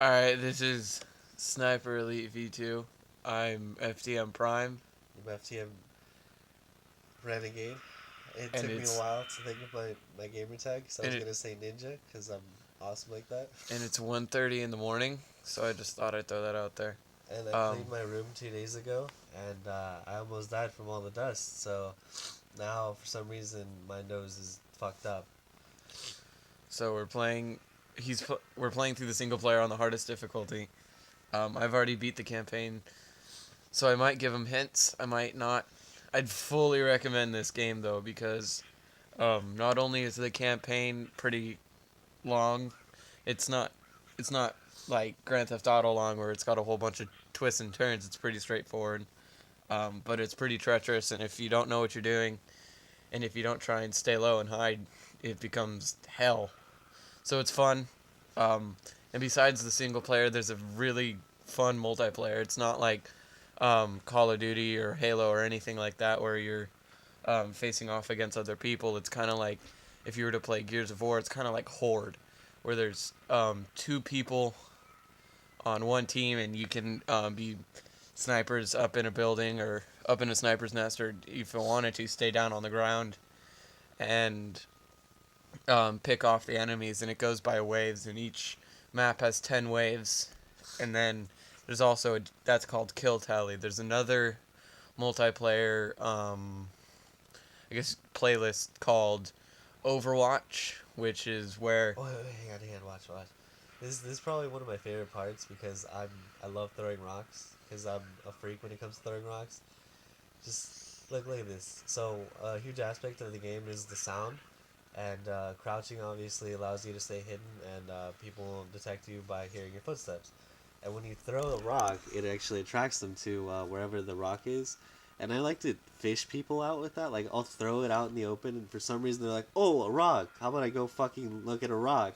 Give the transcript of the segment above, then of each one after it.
Alright, this is Sniper Elite V2. I'm FTM Prime, I'm FTM Renegade. It and took me a it's while to think of my gamer tag, so I and was it gonna say Ninja because I'm awesome like that. and it's 1:30 in the morning, so I just thought I'd throw that out there. And I Um, cleaned my room 2 days ago, and I almost died from all the dust. So now, for some reason, my nose is fucked up. so we're playing. We're playing through the single player on the hardest difficulty. I've already beat the campaign, so I might give him hints. I might not. I'd fully recommend this game though because not only is the campaign pretty long, it's not it's not like Grand Theft Auto long where it's got a whole bunch of twists and turns. It's pretty straightforward, but it's pretty treacherous. And if you don't know what you're doing, and if you don't try and stay low and hide, it becomes hell. So it's fun. And besides the single player, there's a really fun multiplayer. It's not like Call of Duty or Halo or anything like that where you're facing off against other people. It's kind of like if you were to play Gears of War, it's kind of like Horde, where there's two people on one team and you can be snipers up in a building or up in a sniper's nest, or if you wanted to, stay down on the ground and pick off the enemies. And it goes by waves, and each map has 10 waves. And then there's also that's called kill tally. There's another multiplayer I guess playlist called Overwatch, which is where Oh, wait, hang on, watch. This is probably one of my favorite parts because I love throwing rocks because I'm a freak when it comes to throwing rocks. Just look at this. So a huge aspect of the game is the sound, and crouching obviously allows you to stay hidden, and people won't detect you by hearing your footsteps. And when you throw a rock, it actually attracts them to wherever the rock is. And I like to fish people out with that. Like I'll throw it out in the open, and for some reason they're like, "Oh, a rock! How about I go fucking look at a rock?"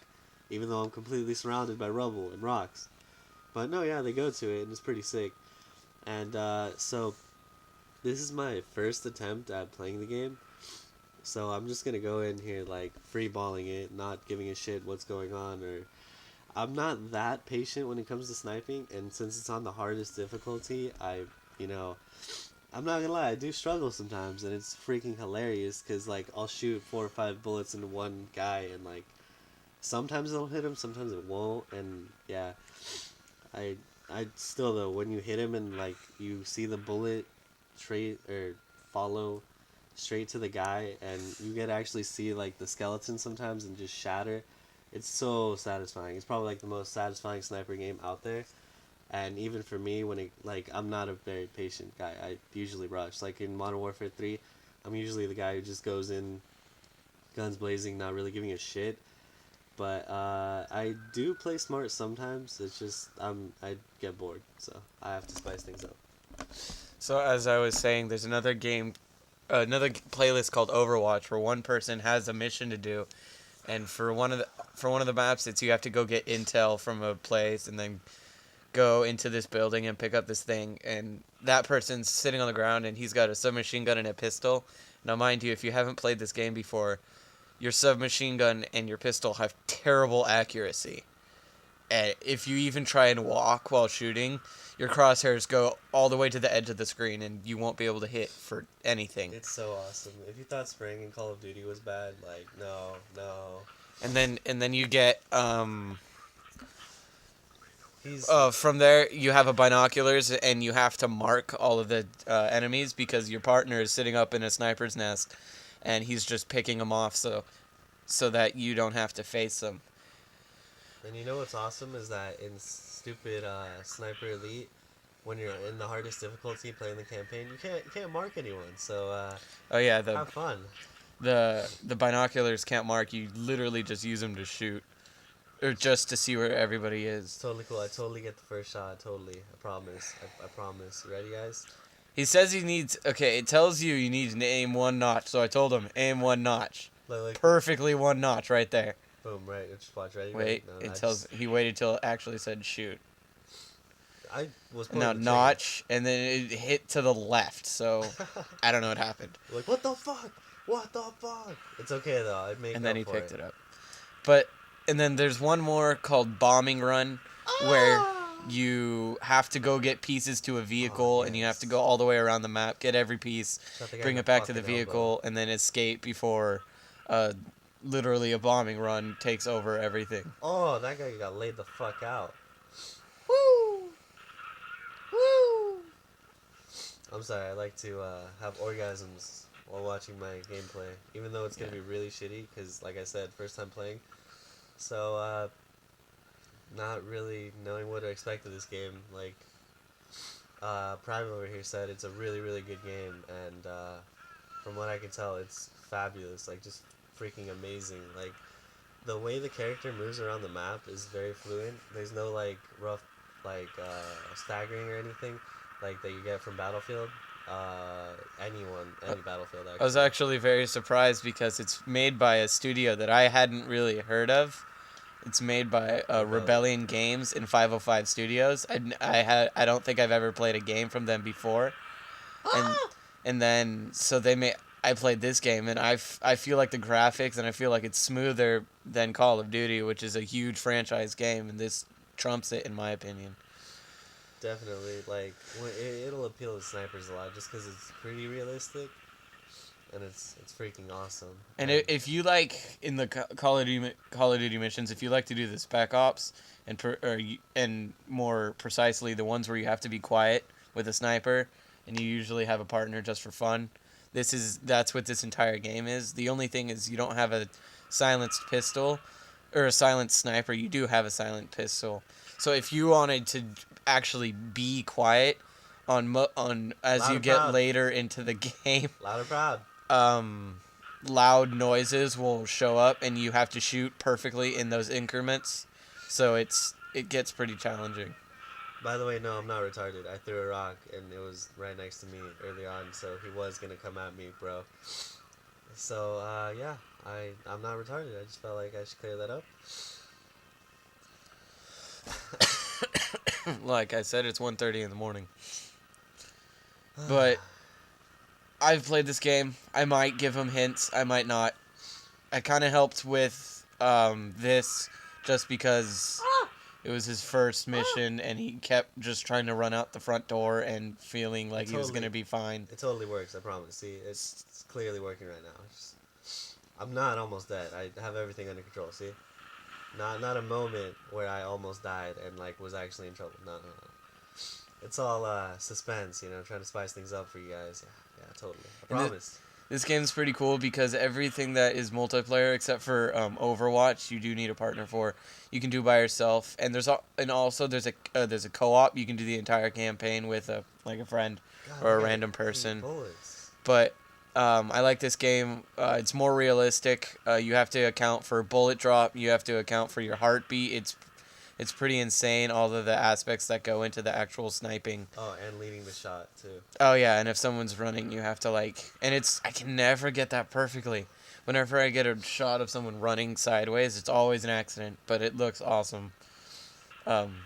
Even though I'm completely surrounded by rubble and rocks. But no, yeah, they go to it, and it's pretty sick. And so this is my first attempt at playing the game, so I'm just gonna go in here like free balling it, not giving a shit what's going on. Or I'm not that patient when it comes to sniping, and since it's on the hardest difficulty, you know, I'm not gonna lie, I do struggle sometimes, and it's freaking hilarious because like I'll shoot 4 or 5 bullets into one guy, and like sometimes it'll hit him, sometimes it won't, and yeah, I I still though when you hit him and like you see the bullet straight or follow straight to the guy, and you get to actually see like the skeleton sometimes and just shatter. It's so satisfying. It's probably like the most satisfying sniper game out there. And even for me, when it like I'm not a very patient guy. I usually rush. Like in Modern Warfare 3, I'm usually the guy who just goes in, guns blazing, not really giving a shit. But I do play smart sometimes. It's just I get bored, so I have to spice things up. So as I was saying, there's another playlist called Overwatch where one person has a mission to do, and for one of the maps, it's you have to go get intel from a place and then go into this building and pick up this thing, and that person's sitting on the ground and he's got a submachine gun and a pistol. Now, mind you, if you haven't played this game before, your submachine gun and your pistol have terrible accuracy. And if you even try and walk while shooting, your crosshairs go all the way to the edge of the screen and you won't be able to hit for anything. It's so awesome. If you thought spraying in Call of Duty was bad, like no, no. And then you get He's from there you have a binoculars and you have to mark all of the enemies because your partner is sitting up in a sniper's nest and he's just picking them off so that you don't have to face them. and you know what's awesome is that in stupid Sniper Elite, when you're in the hardest difficulty playing the campaign, you can't mark anyone. So Oh yeah, the have fun. the binoculars can't mark. You literally just use them to shoot or just to see where everybody It's is. totally cool. I totally get the first shot. Totally. I promise. I promise. You ready, guys? He says he needs. Okay, it tells you need to aim one notch. So I told him aim one notch. Like, Perfectly one notch right there. boom, right. Just watch. Ready? Wait, No, it I tells. just. He waited till it actually said shoot. I was And now pulling the trigger. notch, and then it hit to the left. So I don't know what happened. Like, what the fuck? What the fuck? It's okay, though. I'd make And up then he for picked it. it up. But and then there's one more called bombing run, where Ah! you have to go get pieces to a Oh, vehicle and you have to go yes. all the way around the map, get every piece, Shot the guy in bring the it back to the fucking elbow. vehicle, and then escape before uh, literally a bombing run takes over everything. Oh, that guy got laid the fuck out. Woo! Woo! I'm sorry, I like to have orgasms while watching my gameplay, even though it's Yeah. gonna be really shitty, because, like I said, first time playing. So, not really knowing what to expect of this game. Like, Prime over here said it's a really, really good game, and from what I can tell, it's fabulous. Like, just freaking amazing. Like, the way the character moves around the map is very fluent. There's no, like, rough, like, staggering or anything, like, that you get from Battlefield. Any Battlefield, I was actually. actually very surprised because it's made by a studio that I hadn't really heard of. It's made by Rebellion. Rebellion Games in 505 Studios. I don't think I've ever played a game from them before, and Ah! then so they made. I played this game and I feel like the graphics and I feel like it's smoother than Call of Duty, which is a huge franchise game, and this trumps it in my opinion. Definitely, like, it'll appeal to snipers a lot just because it's pretty realistic, and it's freaking awesome. And And if you like in the Call of Duty missions, if you like to do the Spec Ops and more precisely the ones where you have to be quiet with a sniper and you usually have a partner just for fun, that's what this entire game is. The only thing is you don't have a silenced pistol or a silent sniper. You do have a silent pistol. So if you wanted to actually be quiet on as loud you and get proud, later into the game, loud and proud. um, loud noises will show up, and you have to shoot perfectly in those increments. So it gets pretty challenging. By the way, no, I'm not retarded. I threw a rock and it was right next to me early on, so he was gonna come at me, bro. So yeah, I'm not retarded. I just felt like I should clear that up. Like I said, it's 1:30 in the morning. But I've played this game. I might give him hints. I might not. I kind of helped with this just because it was his first mission, and he kept just trying to run out the front door and feeling like he was Totally, gonna be fine. it totally works. I promise. See, it's clearly working right now. I'm not almost dead. I have everything under control. See, not a moment where I almost died and like was actually in trouble. No, no, no. It's all suspense, trying to spice things up for you guys. Yeah, yeah, totally. I And promise. this game's pretty cool because everything that is multiplayer, except for Overwatch, you do need a partner for. You can do by yourself, and also there's a co-op. You can do the entire campaign with a friend God, or that a guy random ate person. bullets. But I like this game. It's more realistic. You have to account for bullet drop. You have to account for your heartbeat. It's pretty insane. All of the aspects that go into the actual sniping. Oh, and leading the shot too. Oh yeah, and if someone's running, you have to and I can never get that perfectly. Whenever I get a shot of someone running sideways, it's always an accident, but it looks awesome. Um,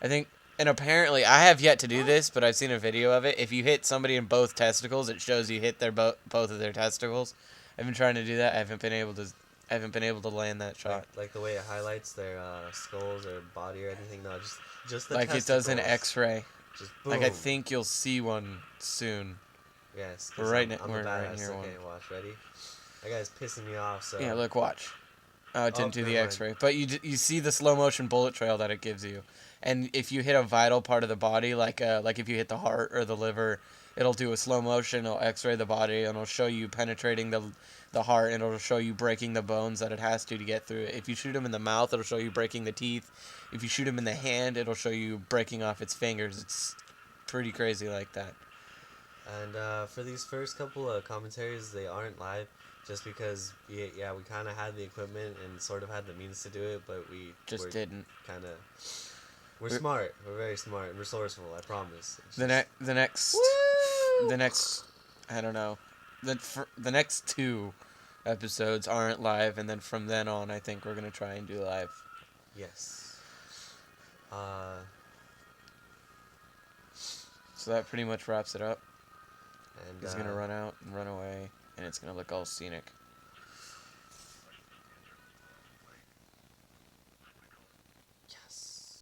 I think, and apparently, I have yet to do this, but I've seen a video of it. If you hit somebody in both testicles, it shows you hit both of their testicles. I've been trying to do that. I haven't been able to land that shot. Like the way it highlights their skulls or body or anything. No, just the Like it does an testicles. X-ray. Just boom. Like I think you'll see one soon. Yes, We're because right, I'm we're the right badass. near Okay, one. watch, ready? That guy's pissing me off. So Yeah, look, watch. Oh, it Oh, didn't do never the mind. X-ray, but you see the slow motion bullet trail that it gives you, and if you hit a vital part of the body, like if you hit the heart or the liver, it'll do a slow motion. It'll X-ray the body, and it'll show you penetrating the heart, and it'll show you breaking the bones that it has to get through it. If you shoot him in the mouth, it'll show you breaking the teeth. If you shoot him in the hand, it'll show you breaking off its fingers. It's pretty crazy like that. And for these first couple of commentaries, they aren't live, just because yeah we kind of had the equipment and sort of had the means to do it, but we Just were didn't. kind of we're smart. We're very smart and resourceful. I promise. It's The just- the next I don't know the next two episodes aren't live, and then from then on I think we're gonna try and do live. Yes. So that pretty much wraps it up. And He's gonna run out and run away, and it's gonna look all scenic.